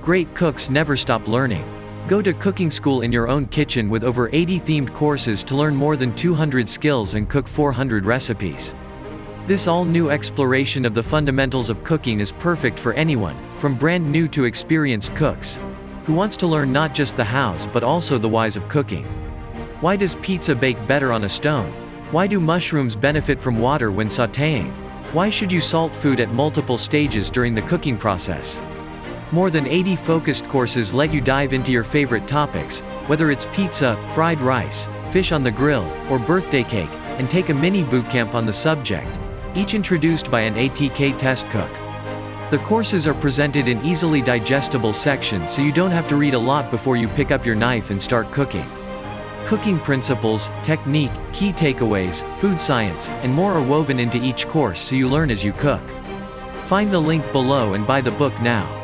great cooks never stop learning. Go to cooking school in your own kitchen with over 80 themed courses to learn more than 200 skills and cook 400 recipes. This all-new exploration of the fundamentals of cooking is perfect for anyone, from brand new to experienced cooks, who wants to learn not just the hows but also the whys of cooking. Why does pizza bake better on a stone? Why do mushrooms benefit from water when sautéing? Why should you salt food at multiple stages during the cooking process? More than 80 focused courses let you dive into your favorite topics, whether it's pizza, fried rice, fish on the grill, or birthday cake, and take a mini bootcamp on the subject, each introduced by an ATK test cook. The courses are presented in easily digestible sections so you don't have to read a lot before you pick up your knife and start cooking. Cooking principles, technique, key takeaways, food science, and more are woven into each course so you learn as you cook. Find the link below and buy the book now.